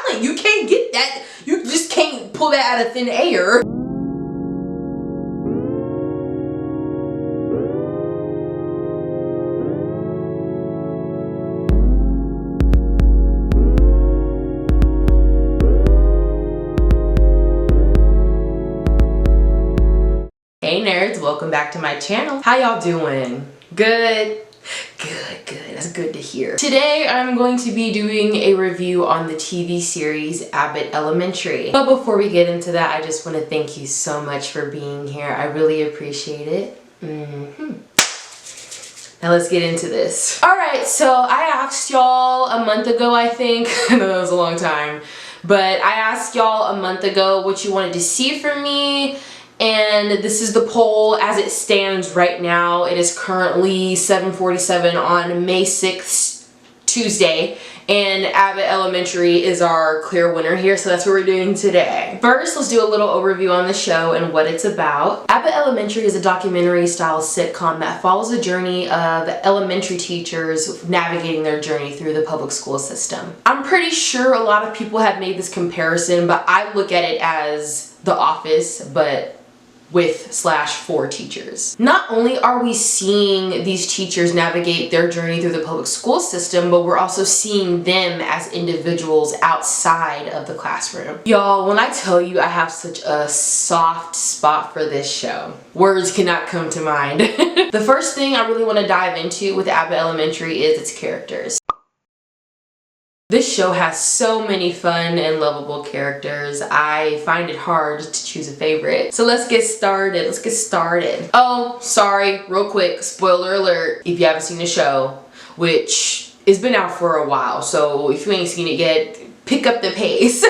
talent. You can't get that. You just can't pull that out of thin air. Hey nerds, welcome back to my channel. How y'all doing? Good? Good. That's good to hear. Today I'm going to be doing a review on the TV series Abbott Elementary. But before we get into that, I just want to thank you so much for being here. I really appreciate it. Now let's get into this. Alright, so I asked y'all a month ago, I think. I know that was a long time. But I asked y'all a month ago what you wanted to see from me. And this is the poll as it stands right now. It is currently 7:47 on May 6th, Tuesday. And Abbott Elementary is our clear winner here, so that's what we're doing today. First, let's do a little overview on the show and what it's about. Abbott Elementary is a documentary-style sitcom that follows the journey of elementary teachers navigating their journey through the public school system. I'm pretty sure a lot of people have made this comparison, but I look at it as The Office, but with/for teachers. Not only are we seeing these teachers navigate their journey through the public school system, but we're also seeing them as individuals outside of the classroom. Y'all, when I tell you I have such a soft spot for this show, words cannot come to mind. The first thing I really want to dive into with Abbott Elementary is its characters. This show has so many fun and lovable characters. I find it hard to choose a favorite. So let's get started. Oh, sorry, real quick, spoiler alert if you haven't seen the show, which has been out for a while, so if you ain't seen it yet, pick up the pace.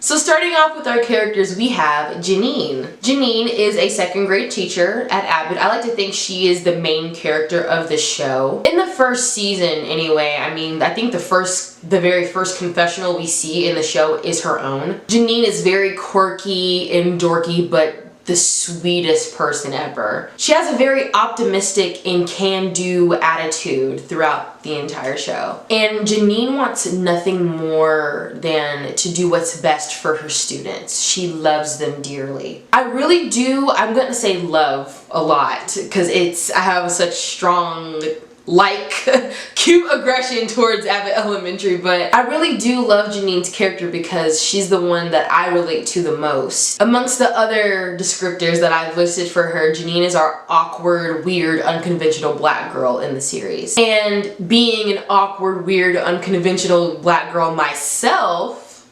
So starting off with our characters, we have Janine. Janine is a second grade teacher at Abbott. I like to think she is the main character of the show. In the first season anyway, I think the very first confessional we see in the show is her own. Janine is very quirky and dorky, but the sweetest person ever. She has a very optimistic and can-do attitude throughout the entire show. And Janine wants nothing more than to do what's best for her students. She loves them dearly. I really do, I'm gonna say love a lot, because I have such strong cute aggression towards Abbott Elementary, but I really do love Janine's character because she's the one that I relate to the most. Amongst the other descriptors that I've listed for her, Janine is our awkward, weird, unconventional black girl in the series. And being an awkward, weird, unconventional black girl myself,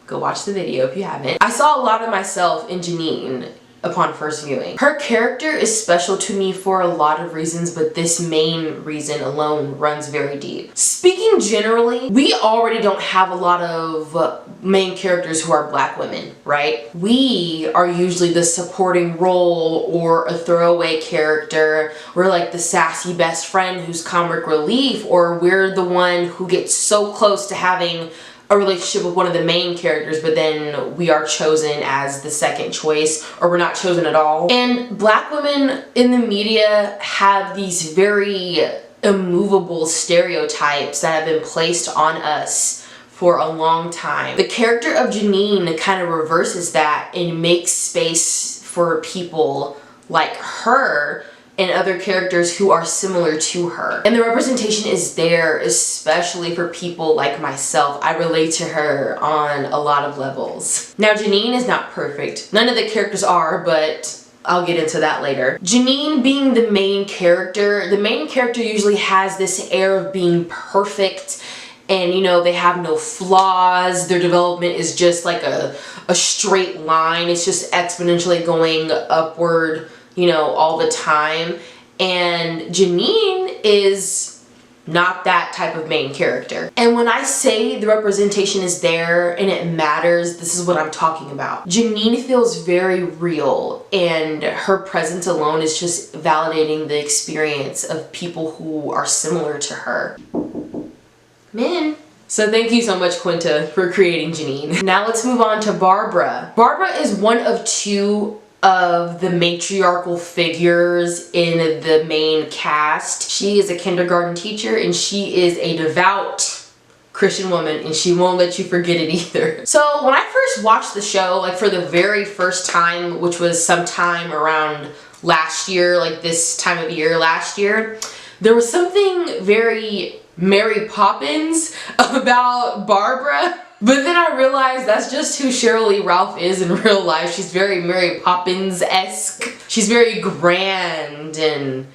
go watch the video if you haven't, I saw a lot of myself in Janine upon first viewing. Her character is special to me for a lot of reasons, but this main reason alone runs very deep. Speaking generally, we already don't have a lot of main characters who are black women, right? We are usually the supporting role or a throwaway character. We're like the sassy best friend who's comic relief, or we're the one who gets so close to having a relationship with one of the main characters, but then we are chosen as the second choice, or we're not chosen at all. And black women in the media have these very immovable stereotypes that have been placed on us for a long time. The character of Janine kind of reverses that and makes space for people like her and other characters who are similar to her. And the representation is there, especially for people like myself. I relate to her on a lot of levels. Now, Janine is not perfect. None of the characters are, but I'll get into that later. Janine being the main character usually has this air of being perfect, and they have no flaws. Their development is just like a straight line. It's just exponentially going upward, all the time. And Janine is not that type of main character. And when I say the representation is there and it matters, this is what I'm talking about. Janine feels very real, and her presence alone is just validating the experience of people who are similar to her. Men. So thank you so much, Quinta, for creating Janine. Now let's move on to Barbara. Barbara is one of two of the matriarchal figures in the main cast. She is a kindergarten teacher, and she is a devout Christian woman, and she won't let you forget it either. So when I first watched the show, like for the very first time, which was sometime around last year, like this time of year last year, there was something very Mary Poppins about Barbara. But then I realized that's just who Cheryl Lee Ralph is in real life. She's very Mary Poppins-esque. She's very grand and,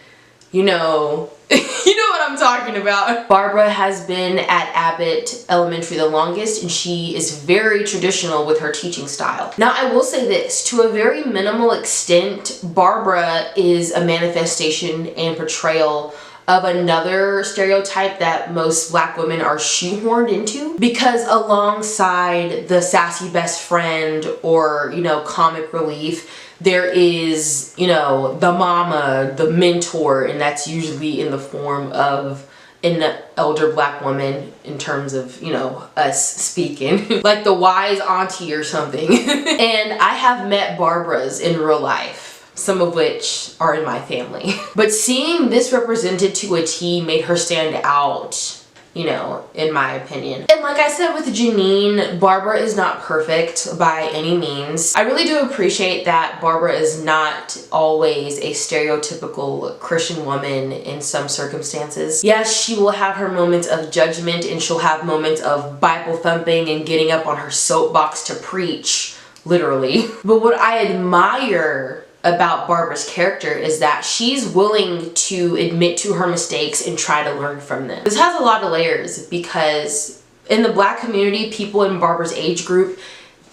you know, you know what I'm talking about. Barbara has been at Abbott Elementary the longest, and she is very traditional with her teaching style. Now, I will say this, to a very minimal extent, Barbara is a manifestation and portrayal of another stereotype that most black women are shoehorned into, because alongside the sassy best friend or, you know, comic relief, there is, you know, the mama, the mentor, and that's usually in the form of an elder black woman in terms of, you know, us speaking. Like the wise auntie or something. And I have met Barbaras in real life, some of which are in my family. But seeing this represented to a T made her stand out, you know, in my opinion. And like I said with Janine, Barbara is not perfect by any means. I really do appreciate that Barbara is not always a stereotypical Christian woman in some circumstances. Yes, she will have her moments of judgment, and she'll have moments of Bible thumping and getting up on her soapbox to preach, literally. But what I admire about Barbara's character is that she's willing to admit to her mistakes and try to learn from them. This has a lot of layers, because in the black community, people in Barbara's age group,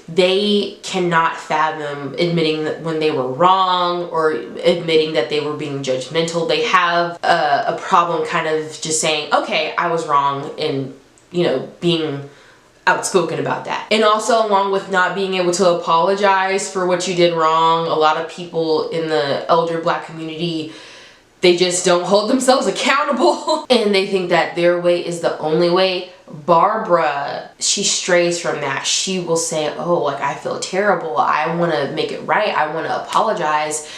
they cannot fathom admitting that when they were wrong or admitting that they were being judgmental. They have a problem kind of just saying, okay, I was wrong, and, you know, being outspoken about that. And also, along with not being able to apologize for what you did wrong, a lot of people in the elder black community, they just don't hold themselves accountable and they think that their way is the only way. Barbara, she strays from that. She will say, oh, like, I feel terrible, I want to make it right, I want to apologize.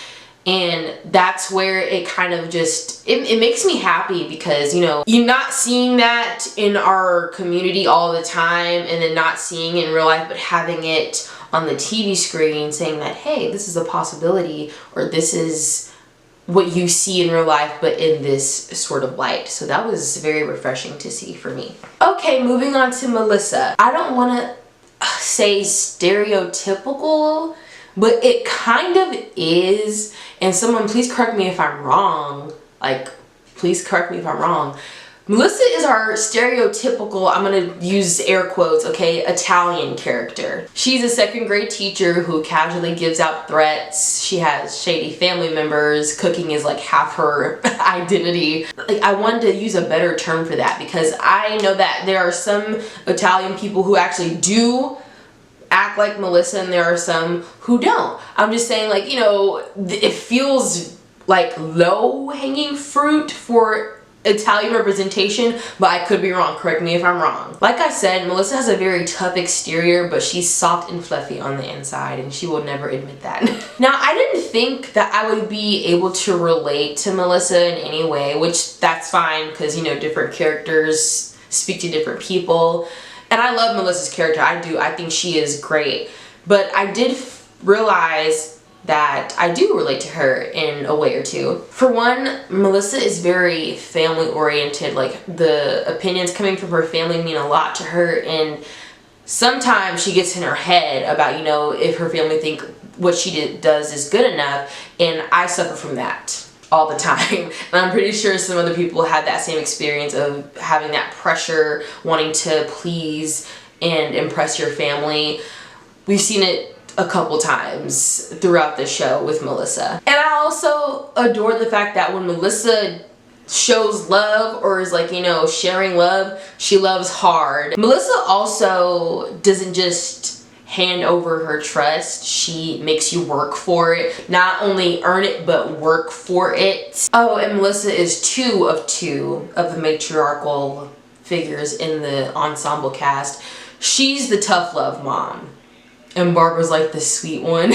And that's where it kind of just, it makes me happy, because, you know, you're not seeing that in our community all the time, and then not seeing it in real life, but having it on the TV screen saying that, hey, this is a possibility, or this is what you see in real life, but in this sort of light. So that was very refreshing to see for me. Okay, moving on to Melissa. I don't want to say stereotypical, but it kind of is. And someone, please correct me if I'm wrong. Like, please correct me if I'm wrong. Melissa is our stereotypical, I'm gonna use air quotes, okay, Italian character. She's a second grade teacher who casually gives out threats. She has shady family members. Cooking is like half her identity. Like, I wanted to use a better term for that, because I know that there are some Italian people who actually do act like Melissa, and there are some who don't. I'm just saying, like, you know, it feels like low-hanging fruit for Italian representation, but I could be wrong. Correct me if I'm wrong. Like I said, Melissa has a very tough exterior, but she's soft and fluffy on the inside, and she will never admit that. Now, I didn't think that I would be able to relate to Melissa in any way, which that's fine, because, you know, different characters speak to different people. And I love Melissa's character. I do. I think she is great. But I did realize that I do relate to her in a way or two. For one, Melissa is very family oriented. Like, the opinions coming from her family mean a lot to her, and sometimes she gets in her head about, you know, if her family think what she does is good enough, and I suffer from that all the time. And I'm pretty sure some other people had that same experience of having that pressure, wanting to please and impress your family. We've seen it a couple times throughout the show with Melissa. And I also adore the fact that when Melissa shows love, or is, like, you know, sharing love, she loves hard. Melissa also doesn't just hand over her trust. She makes you work for it. Not only earn it, but work for it. Oh, and Melissa is two of the matriarchal figures in the ensemble cast. She's the tough love mom, and Barbara's like the sweet one.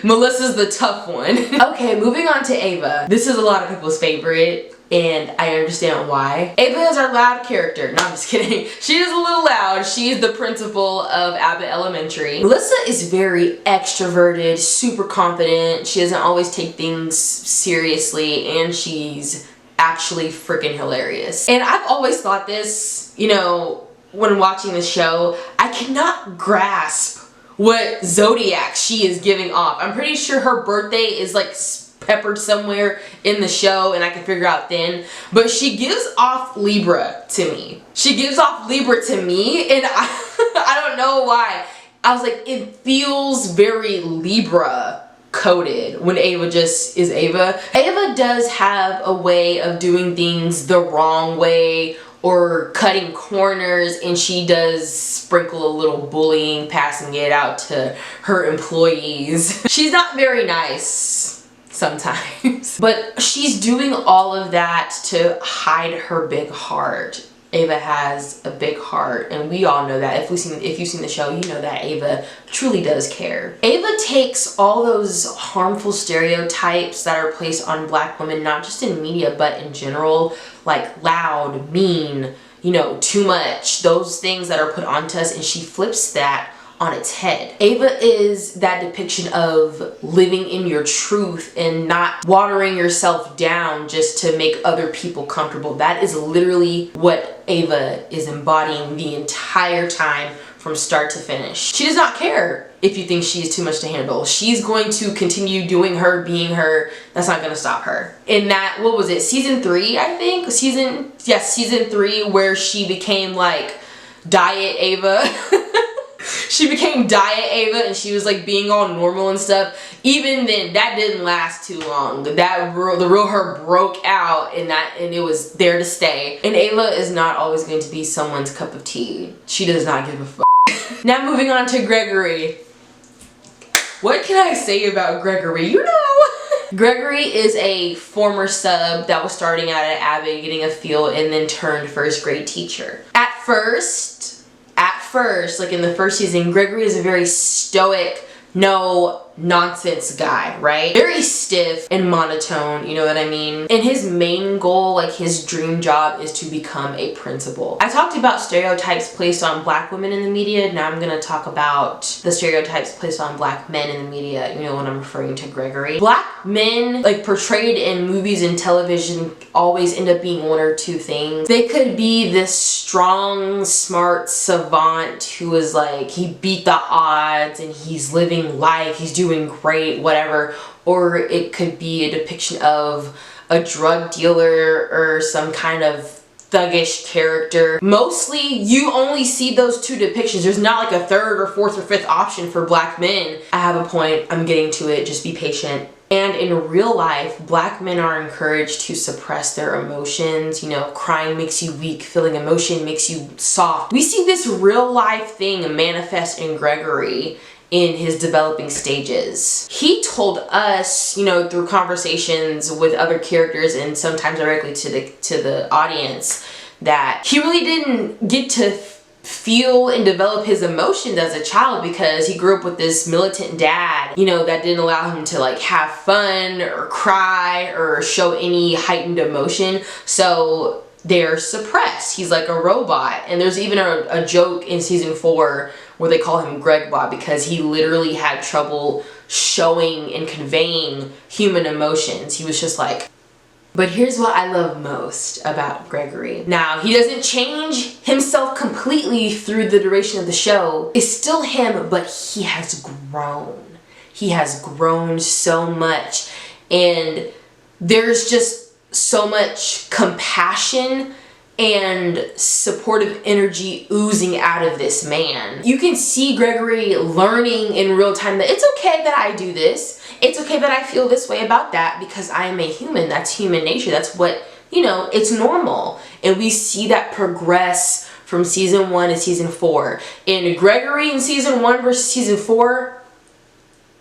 Melissa's the tough one. Okay, moving on to Ava. This is a lot of people's favorite. and I understand why. Ava is our loud character. No, I'm just kidding. She is a little loud. She is the principal of Abbott Elementary. Melissa is very extroverted, super confident. She doesn't always take things seriously, and she's actually freaking hilarious. And I've always thought this, you know, when watching the show, I cannot grasp what zodiac she is giving off. I'm pretty sure her birthday is like peppered somewhere in the show and I can figure out then, but she gives off Libra to me. She gives off Libra to me, and I don't know why. I was like, it feels very Libra coded when Ava just is Ava. Ava does have a way of doing things the wrong way or cutting corners, and she does sprinkle a little bullying, passing it out to her employees. She's not very nice sometimes, but she's doing all of that to hide her big heart. Ava has a big heart, and we all know that. If you've seen the show, you know that Ava truly does care. Ava takes all those harmful stereotypes that are placed on Black women, not just in media, but in general, like loud, mean, you know, too much, those things that are put onto us, and she flips that on its head. Ava is that depiction of living in your truth and not watering yourself down just to make other people comfortable. That is literally what Ava is embodying the entire time from start to finish. She does not care if you think she's too much to handle. She's going to continue doing her, being her. That's not gonna stop her. In that, what was it, season 3, I think? Season 3, where she became like Diet Ava. She became Diet Ava, and she was like being all normal and stuff. Even then, that didn't last too long. The real her broke out, and it was there to stay. And Ava is not always going to be someone's cup of tea. She does not give a fuck. Now moving on to Gregory. What can I say about Gregory? You know. Gregory is a former sub that was starting out at Abbott, getting a feel, and then turned first grade teacher. At first, like in the first season, Gregory is a very stoic, no nonsense guy, right? Very stiff and monotone, you know what I mean? And his main goal, like his dream job, is to become a principal. I talked about stereotypes placed on Black women in the media. Now I'm gonna talk about the stereotypes placed on Black men in the media, you know, when I'm referring to Gregory. Black men, like portrayed in movies and television, always end up being one or two things. They could be this strong, smart savant who is like, he beat the odds and he's living life, he's doing great, whatever. Or it could be a depiction of a drug dealer or some kind of thuggish character. Mostly you only see those two depictions. There's not like a third or fourth or fifth option for Black men. I have a point, I'm getting to it, just be patient. And in real life, Black men are encouraged to suppress their emotions. You know, crying makes you weak, feeling emotion makes you soft. We see this real life thing manifest in Gregory in his developing stages. He told us, you know, through conversations with other characters and sometimes directly to the audience, that he really didn't get to feel and develop his emotions as a child because he grew up with this militant dad, you know, that didn't allow him to like have fun or cry or show any heightened emotion. So they're suppressed. He's like a robot. And there's even a joke in season 4 where they call him Gregbot because he literally had trouble showing and conveying human emotions. He was just like, but here's what I love most about Gregory. Now, he doesn't change himself completely through the duration of the show. It's still him, but he has grown. He has grown so much. And there's just so much compassion and supportive energy oozing out of this man. You can see Gregory learning in real time that it's okay that I do this. It's okay that I feel this way about that because I am a human. That's human nature. That's what, you know, it's normal. And we see that progress from season 1 to season 4. And Gregory in season 1 versus season 4,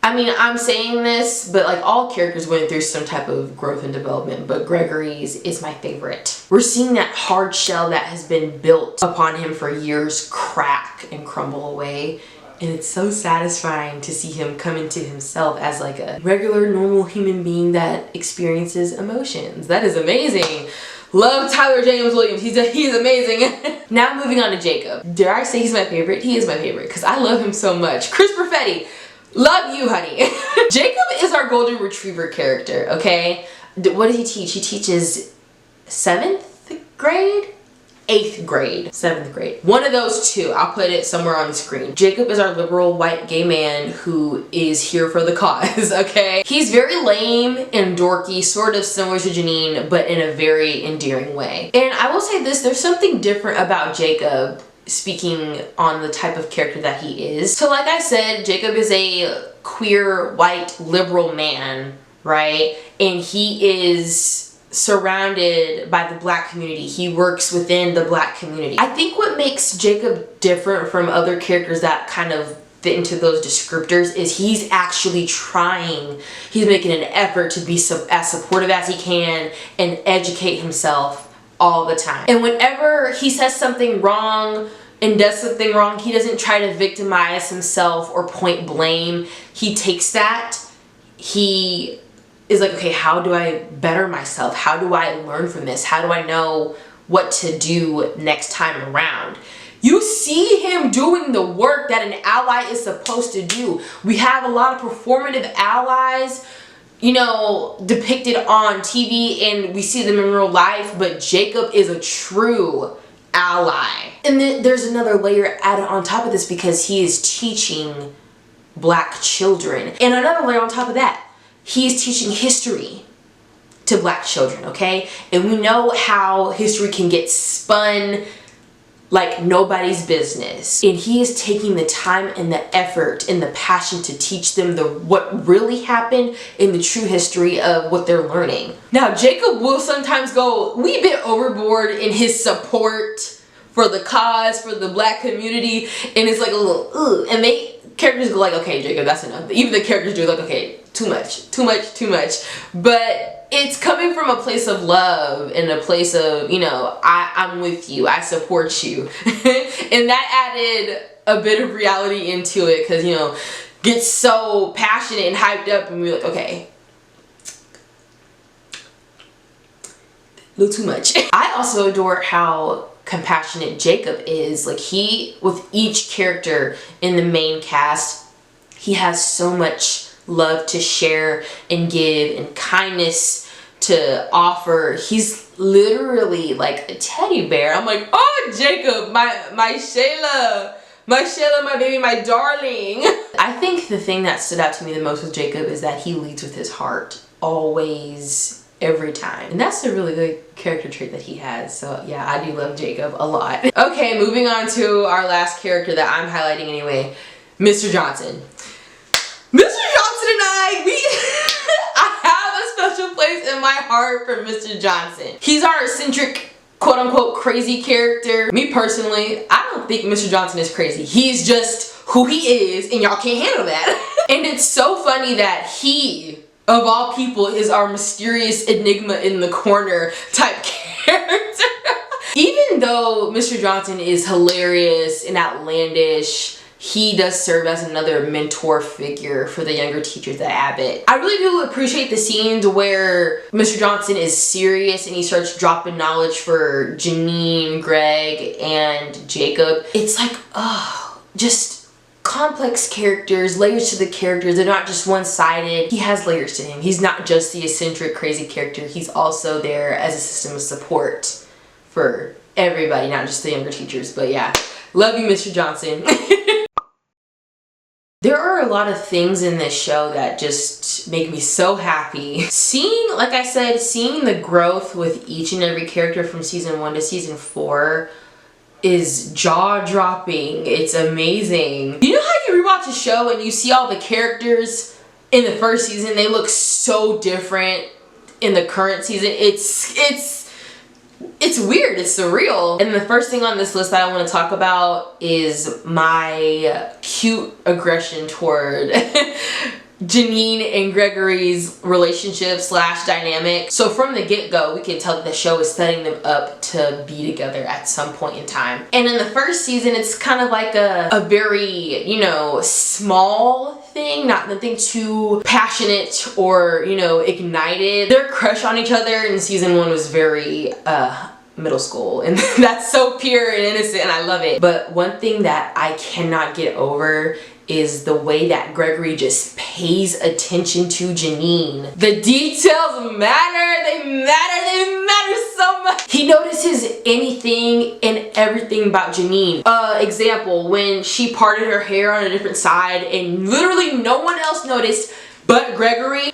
I mean, I'm saying this, but like all characters went through some type of growth and development, but Gregory's is my favorite. We're seeing that hard shell that has been built upon him for years crack and crumble away. And it's so satisfying to see him come into himself as like a regular, normal human being that experiences emotions. That is amazing. Love Tyler James Williams. He's amazing. Now moving on to Jacob. Dare I say he's my favorite? He is my favorite because I love him so much. Chris Perfetti. Love you, honey. Jacob is our golden retriever character, okay? What does he teach? He teaches 7th grade? 8th grade, 7th grade. One of those two. I'll put it somewhere on the screen. Jacob is our liberal white gay man who is here for the cause, okay? He's very lame and dorky, sort of similar to Janine, but in a very endearing way. And I will say this, there's something different about Jacob, speaking on the type of character that he is. So like I said, Jacob is a queer, white, liberal man, right? And he is surrounded by the black community. He works within the black community. I think what makes Jacob different from other characters that kind of fit into those descriptors is he's actually trying. He's making an effort to be as supportive as he can and educate himself all the time. And whenever he says something wrong and does something wrong, he doesn't try to victimize himself or point blame. He takes that. He is like, okay, how do I better myself? How do I learn from this? How do I know what to do next time around? You see him doing the work that an ally is supposed to do. We have a lot of performative allies, you know, depicted on TV, and we see them in real life, but Jacob is a true ally. And then there's another layer added on top of this because he is teaching black children. And another layer on top of that, he is teaching history to black children, okay? And we know how history can get spun like nobody's business. And he is taking the time and the effort and the passion to teach them what really happened in the true history of what they're learning. Now, Jacob will sometimes go a wee bit overboard in his support for the cause, for the black community, and it's like a little, ugh. And characters go like, okay, Jacob, that's enough. Even the characters do like, okay, too much. But it's coming from a place of love and a place of, you know, I'm with you, I support you. And that added a bit of reality into it because, you know, gets so passionate and hyped up and we're like, okay, a little too much. I also adore how compassionate Jacob is. Like with each character in the main cast, he has so much love to share and give and kindness to offer. He's literally like a teddy bear. I'm like, oh, Jacob, my Shayla, my baby, my darling. I think the thing that stood out to me the most with Jacob is that he leads with his heart, always, every time. And that's a really good character trait that he has. So yeah, I do love Jacob a lot. Okay, moving on to our last character that I'm highlighting anyway, Mr. Johnson. Mr. Johnson and I have a special place in my heart for Mr. Johnson. He's our eccentric, quote unquote, crazy character. Me personally, I don't think Mr. Johnson is crazy. He's just who he is, and y'all can't handle that. And it's so funny that he, of all people, is our mysterious enigma in the corner type character. Even though Mr. Johnson is hilarious and outlandish, he does serve as another mentor figure for the younger teachers at Abbott. I really do appreciate the scenes where Mr. Johnson is serious and he starts dropping knowledge for Janine, Greg, and Jacob. It's like, oh, just complex characters, layers to the characters. They're not just one-sided. He has layers to him. He's not just the eccentric, crazy character. He's also there as a system of support for everybody, not just the younger teachers. But yeah, love you, Mr. Johnson. There are a lot of things in this show that just make me so happy. Seeing, like I said, seeing the growth with each and every character from season 1 to season 4 is jaw-dropping. It's amazing. You know how you rewatch a show and you see all the characters in the first season, they look so different in the current season? It's weird, it's surreal. And the first thing on this list that I want to talk about is my cute aggression toward Janine and Gregory's relationship / dynamic. So from the get-go, we can tell that the show is setting them up to be together at some point in time. And in the first season, it's kind of like a very, you know, small thing, not nothing too passionate or, you know, ignited. Their crush on each other in season 1 was very middle school, and that's so pure and innocent, and I love it. But one thing that I cannot get over is the way that Gregory just pays attention to Janine. The details matter, they matter so much. He notices anything and everything about Janine. Example, when she parted her hair on a different side and literally no one else noticed but Gregory.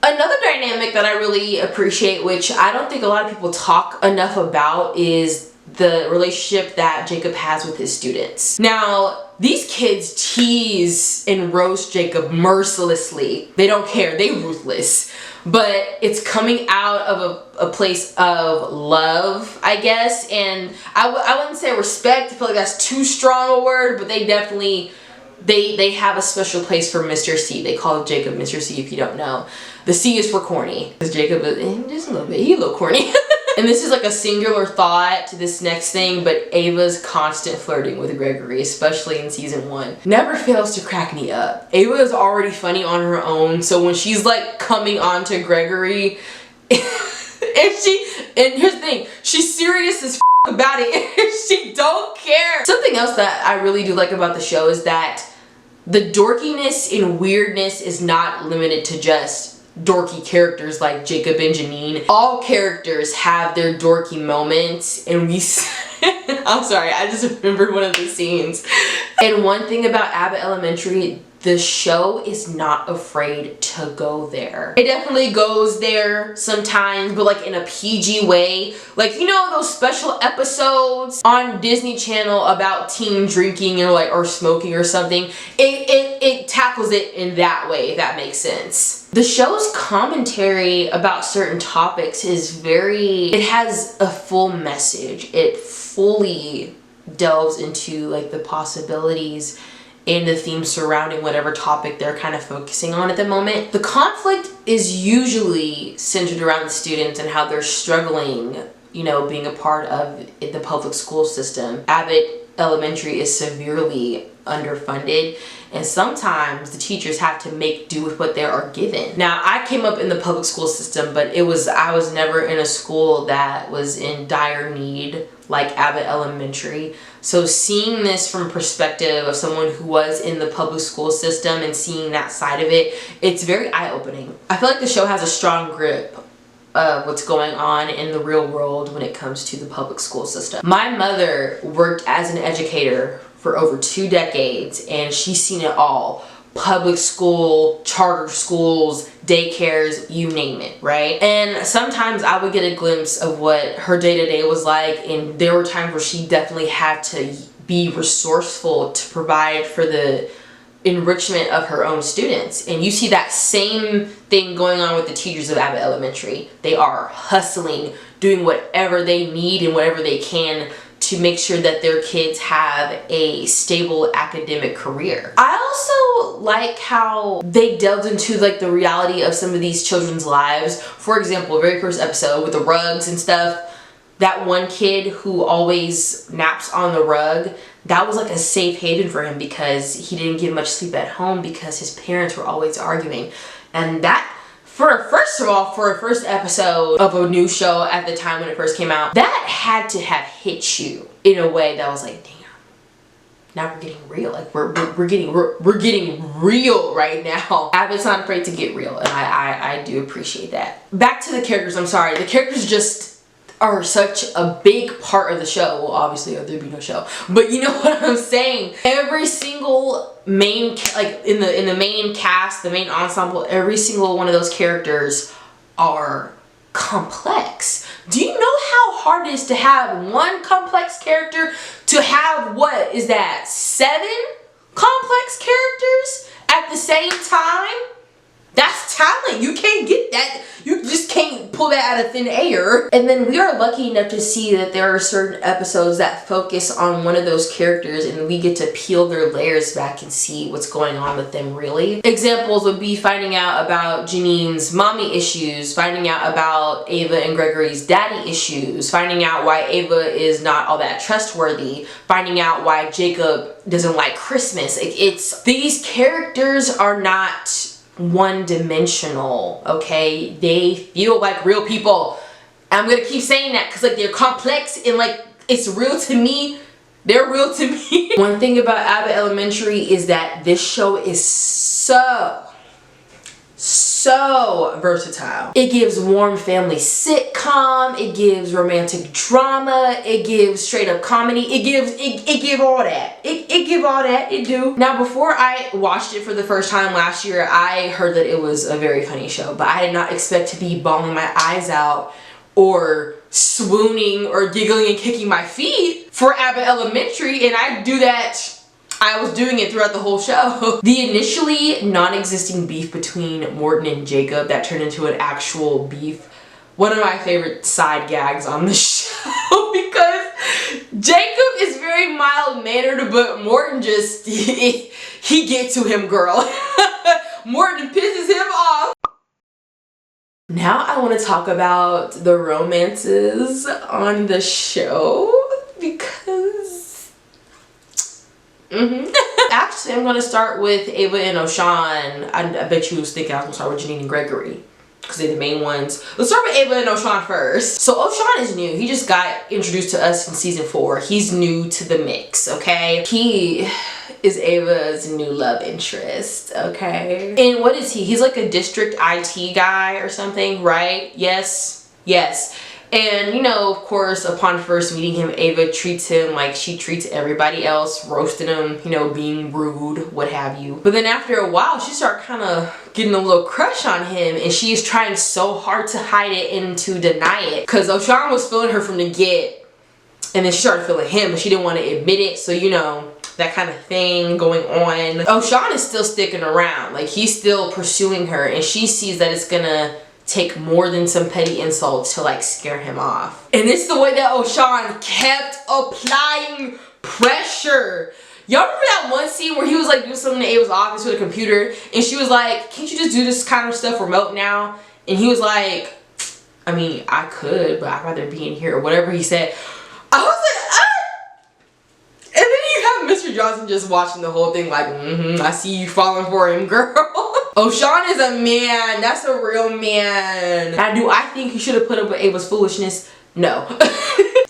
Another dynamic that I really appreciate, which I don't think a lot of people talk enough about, is the relationship that Jacob has with his students. Now, these kids tease and roast Jacob mercilessly. They don't care, they ruthless. But it's coming out of a place of love, I guess. And I wouldn't say respect, I feel like that's too strong a word, but they definitely, they have a special place for Mr. C. They call Jacob Mr. C if you don't know. The C is for corny, because Jacob is just a little bit, he's a little corny. And this is like a singular thought to this next thing, but Ava's constant flirting with Gregory, especially in season 1, never fails to crack me up. Ava is already funny on her own, so when she's like coming on to Gregory, and here's the thing, she's serious as about it, she don't care. Something else that I really do like about the show is that the dorkiness and weirdness is not limited to just dorky characters like Jacob and Janine. All characters have their dorky moments, and I'm sorry, I just remembered one of the scenes. And one thing about Abbott Elementary, the show is not afraid to go there. It definitely goes there sometimes, but like in a PG way. Like, you know those special episodes on Disney Channel about teen drinking or smoking or something? It tackles it in that way, if that makes sense. The show's commentary about certain topics is it has a full message. It fully delves into like the possibilities and the themes surrounding whatever topic they're kind of focusing on at the moment. The conflict is usually centered around the students and how they're struggling, you know, being a part of the public school system. Abbott Elementary is severely underfunded, and sometimes the teachers have to make do with what they are given. Now, I came up in the public school system, but I was never in a school that was in dire need like Abbott Elementary. So seeing this from perspective of someone who was in the public school system and seeing that side of it, it's very eye-opening. I feel like the show has a strong grip of what's going on in the real world when it comes to the public school system. My mother worked as an educator for over 2 decades, and she's seen it all. Public school, charter schools, daycares, you name it, right? And sometimes I would get a glimpse of what her day-to-day was like, and there were times where she definitely had to be resourceful to provide for the enrichment of her own students. And you see that same thing going on with the teachers of Abbott Elementary. They are hustling, doing whatever they need and whatever they can to make sure that their kids have a stable academic career. I also like how they delved into like the reality of some of these children's lives. For example, very first episode with the rugs and stuff, that one kid who always naps on the rug, that was like a safe haven for him because he didn't get much sleep at home because his parents were always arguing. And that, for a first episode of a new show at the time when it first came out, that had to have hit you in a way that was like, damn, now we're getting real. Like we're getting real right now. Abbott's not afraid to get real, and I do appreciate that. Back to the characters. I'm sorry, the characters just are such a big part of the show. Well, obviously there'd be no show, but you know what I'm saying. Every single main, like in the main cast, the main ensemble, every single one of those characters are complex. Do you know how hard it is to have one complex character to have, what is that, 7 complex characters at the same time? That's talent. You can't get that. You just can't pull that out of thin air. And then we are lucky enough to see that there are certain episodes that focus on one of those characters, and we get to peel their layers back and see what's going on with them really. Examples would be finding out about Janine's mommy issues, finding out about Ava and Gregory's daddy issues, finding out why Ava is not all that trustworthy, finding out why Jacob doesn't like Christmas. It's these characters are not one-dimensional, okay? They feel like real people. I'm gonna keep saying that because like they're complex and like it's real to me. They're real to me. One thing about Abbott Elementary is that this show is so versatile. It gives warm family sitcom, it gives romantic drama, it gives straight up comedy, it give all that. It give all that, it do. Now before I watched it for the first time last year, I heard that it was a very funny show, but I did not expect to be bawling my eyes out or swooning or giggling and kicking my feet for Abbott Elementary, and I was doing it throughout the whole show. The initially non-existing beef between Morton and Jacob that turned into an actual beef, one of my favorite side gags on the show because Jacob is very mild-mannered, but Morton just, he gets to him, girl. Morton pisses him off. Now I want to talk about the romances on the show because actually, I'm going to start with Ava and Oshan. I bet you was thinking I was going to start with Janine and Gregory because they're the main ones. Let's start with Ava and Oshan first. So Oshan is new. He just got introduced to us in season 4. He's new to the mix, okay? He is Ava's new love interest, okay? And what is he? He's like a district IT guy or something, right? Yes. Yes. And, you know, of course, upon first meeting him, Ava treats him like she treats everybody else, roasting him, you know, being rude, what have you. But then after a while, she started kind of getting a little crush on him, and she is trying so hard to hide it and to deny it. Because Oshan was feeling her from the get, and then she started feeling him, but she didn't want to admit it. So, you know, that kind of thing going on. Oshan is still sticking around. Like, he's still pursuing her, and she sees that it's gonna take more than some petty insults to like scare him off. And it's the way that Oshan kept applying pressure. Y'all remember that one scene where he was like doing something in Ava's office with a computer and she was like, can't you just do this kind of stuff remote now? And he was like, I mean, I could, but I'd rather be in here, or whatever he said. I was like, ah! And then you have Mr. Johnson just watching the whole thing like, I see you falling for him, girl. Oshan is a man. That's a real man. Now, do I think he should have put up with Ava's foolishness? No.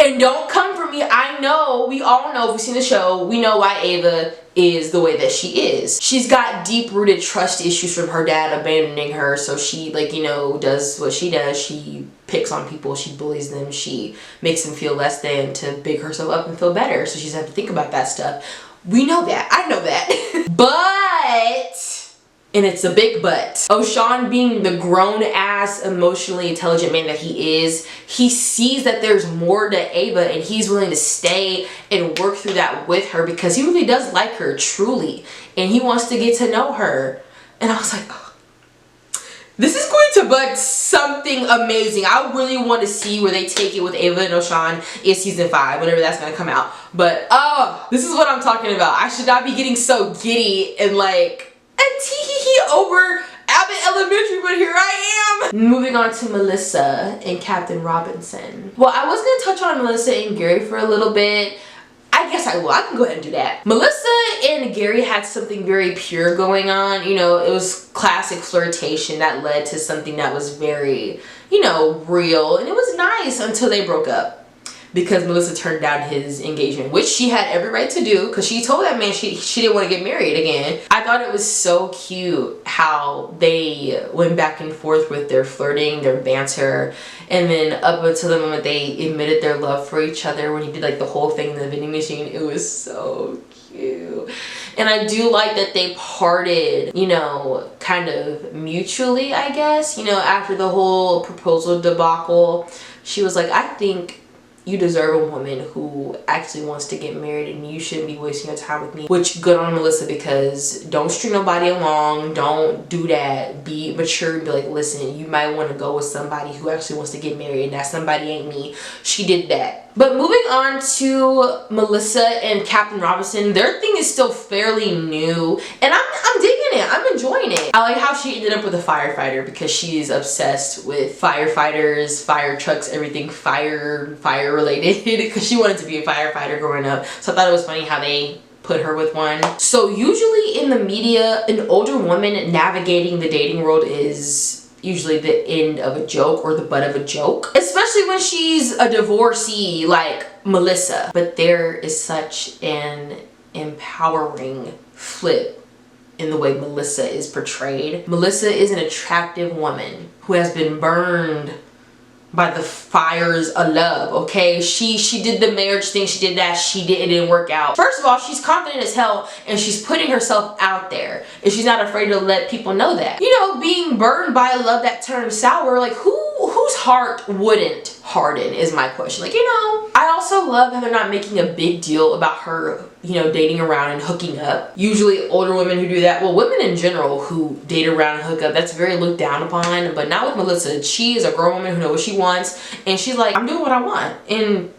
And don't come for me. I know, we all know, if we've seen the show, we know why Ava is the way that she is. She's got deep-rooted trust issues from her dad abandoning her, so she, like, you know, does what she does. She picks on people, she bullies them, she makes them feel less than to big herself up and feel better, so she doesn't have to think about that stuff. We know that. I know that. But, and it's a big but, Oshan, being the grown-ass, emotionally intelligent man that he is, he sees that there's more to Ava and he's willing to stay and work through that with her because he really does like her, truly. And he wants to get to know her. And I was like, oh, this is going to bud something amazing. I really want to see where they take it with Ava and Oshan in season 5, whenever that's going to come out. But, oh, this is what I'm talking about. I should not be getting so giddy and like, over Abbott Elementary, but here I am. Moving on to Melissa and Captain Robinson. Well, I was going to touch on Melissa and Gary for a little bit. I guess I will. I can go ahead and do that. Melissa and Gary had something very pure going on. You know, it was classic flirtation that led to something that was very, you know, real. And it was nice until they broke up. Because Melissa turned down his engagement, which she had every right to do because she told that man she didn't want to get married again. I thought it was so cute how they went back and forth with their flirting, their banter, and then up until the moment they admitted their love for each other when he did like the whole thing in the vending machine. It was so cute. And I do like that they parted, you know, kind of mutually, I guess. You know, after the whole proposal debacle, she was like, I think you deserve a woman who actually wants to get married, and you shouldn't be wasting your time with me. Which, good on Melissa, because don't string nobody along. Don't do that. Be mature and be like, listen, you might want to go with somebody who actually wants to get married, and that somebody ain't me. She did that. But moving on to Melissa and Captain Robinson, their thing is still fairly new, and I'm digging it. I'm enjoying it. I like how she ended up with a firefighter, because she's obsessed with firefighters, fire trucks, everything fire related, because she wanted to be a firefighter growing up. So I thought it was funny how they put her with one. So usually in the media, an older woman navigating the dating world is usually the end of a joke or the butt of a joke, especially when she's a divorcee like Melissa. But there is such an empowering flip in the way Melissa is portrayed. Melissa is an attractive woman who has been burned by the fires of love, okay? She did the marriage thing, she did that, it didn't work out. First of all, she's confident as hell, and she's putting herself out there, and she's not afraid to let people know that. You know, being burned by a love that turned sour, like whose heart wouldn't harden is my question. Like, you know, I also love how they're not making a big deal about her, you know, dating around and hooking up. Usually older women who do that, well, women in general who date around and hook up, that's very looked down upon, but not with Melissa. She is a grown woman who knows what she wants, and she's like, I'm doing what I want, and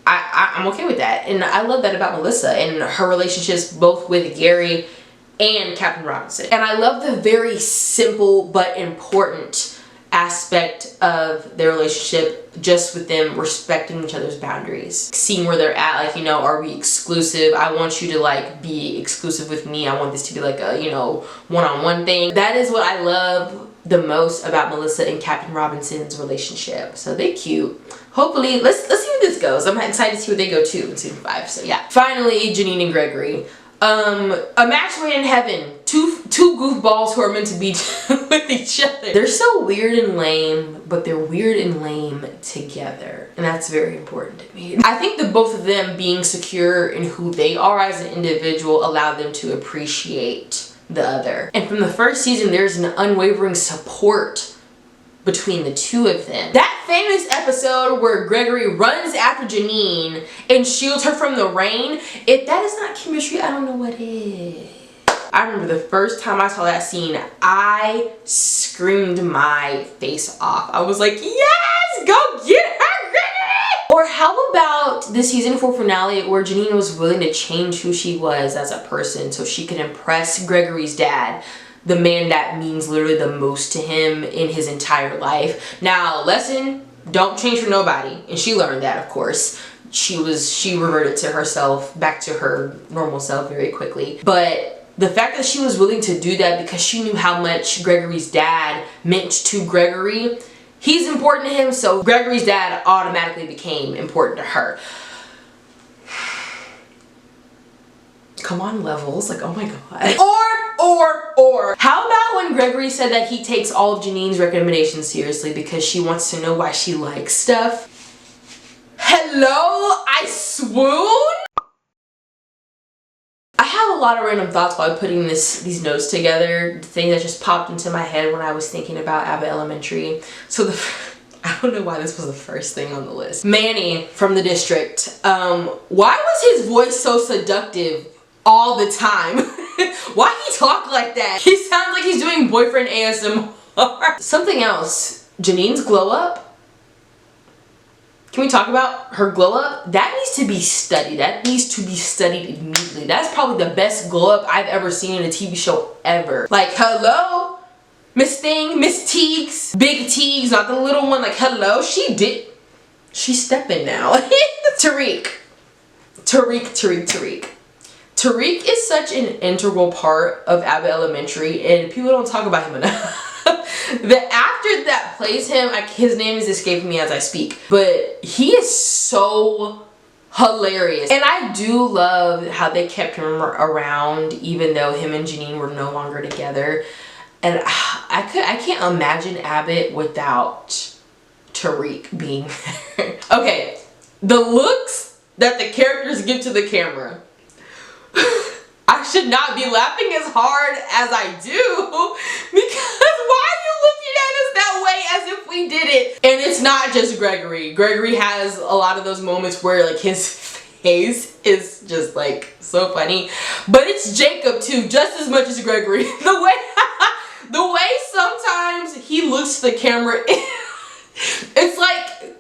I'm okay with that. And I love that about Melissa and her relationships both with Gary and Captain Robinson. And I love the very simple but important aspect of their relationship, just with them respecting each other's boundaries, seeing where they're at. Like, you know, are we exclusive? I want you to like be exclusive with me. I want this to be like a, you know, one-on-one thing. That is what I love the most about Melissa and Captain Robinson's relationship. So they're cute. Hopefully, let's see where this goes. I'm excited to see where they go to in season 5. So yeah. Finally, Janine and Gregory. A match made in heaven. Two goofballs who are meant to be with each other. They're so weird and lame, but they're weird and lame together. And that's very important to me. I think that both of them being secure in who they are as an individual allowed them to appreciate the other. And from the first season, there's an unwavering support between the two of them. That famous episode where Gregory runs after Janine and shields her from the rain, if that is not chemistry, I don't know what is. I remember the first time I saw that scene, I screamed my face off. I was like, yes, go get her, Gregory! Or how about the season 4 finale where Janine was willing to change who she was as a person so she could impress Gregory's dad, the man that means literally the most to him in his entire life. Now, lesson, don't change for nobody. And she learned that, of course. She reverted to herself, back to her normal self very quickly. But the fact that she was willing to do that because she knew how much Gregory's dad meant to Gregory. He's important to him, so Gregory's dad automatically became important to her. Come on, levels, like, oh my god. Or how about when Gregory said that he takes all of Janine's recommendations seriously because she wants to know why she likes stuff? Hello, I swoon? I have a lot of random thoughts while putting these notes together, things that just popped into my head when I was thinking about Abbott Elementary. So I don't know why this was the first thing on the list. Manny from the district. Why was his voice so seductive all the time? Why he talk like that? He sounds like he's doing boyfriend ASMR. Something else, Janine's glow up. Can we talk about her glow up? That needs to be studied. That needs to be studied immediately. That's probably the best glow up I've ever seen in a TV show ever. Like, hello, Miss Thing, Miss Teagues, Big Teagues, not the little one. Like, hello, she's stepping now. Tariq is such an integral part of Abbott Elementary, and people don't talk about him enough. The actor that plays him, his name is escaping me as I speak, but he is so hilarious. And I do love how they kept him around even though him and Janine were no longer together. And I can't imagine Abbott without Tariq being there. Okay, the looks that the characters give to the camera. I should not be laughing as hard as I do because why are you looking at us that way as if we did it. And it's not just Gregory. Gregory has a lot of those moments where like his face is just like so funny. But it's Jacob too, just as much as Gregory. The way sometimes he looks at the camera, it's like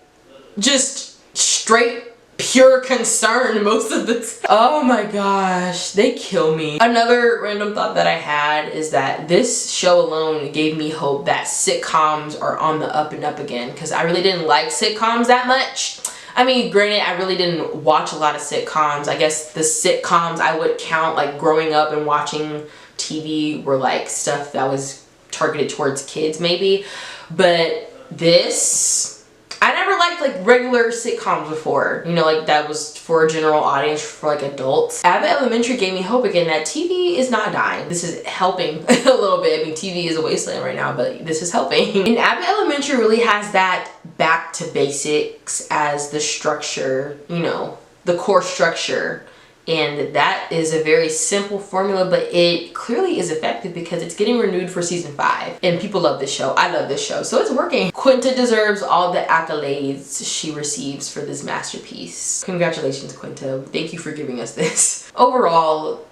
just straight pure concern most of the time. Oh my gosh, they kill me. Another random thought that I had is that this show alone gave me hope that sitcoms are on the up and up again, because I really didn't like sitcoms that much. I mean, granted, I really didn't watch a lot of sitcoms. I guess the sitcoms I would count like growing up and watching TV were like stuff that was targeted towards kids maybe. But this, I never liked like regular sitcoms before, you know, like that was for a general audience, for like adults. Abbott Elementary gave me hope again that TV is not dying. This is helping a little bit. I mean, TV is a wasteland right now, but this is helping. And Abbott Elementary really has that back to basics as the structure, you know, the core structure. And that is a very simple formula, but it clearly is effective because it's getting renewed for season 5. And people love this show. I love this show. So it's working. Quinta deserves all the accolades she receives for this masterpiece. Congratulations, Quinta. Thank you for giving us this. Overall,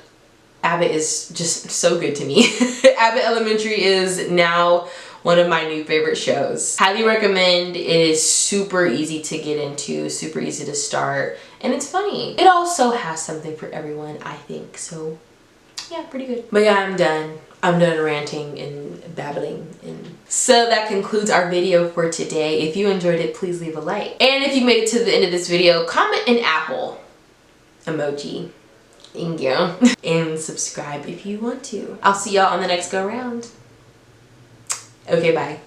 Abbott is just so good to me. Abbott Elementary is now one of my new favorite shows. Highly recommend. It is super easy to get into, super easy to start, and it's funny. It also has something for everyone, I think. So yeah, pretty good. But yeah, I'm done. I'm done ranting and babbling. And so that concludes our video for today. If you enjoyed it, please leave a like. And if you made it to the end of this video, comment an apple emoji. Thank you. And subscribe if you want to. I'll see y'all on the next go round. Okay, bye.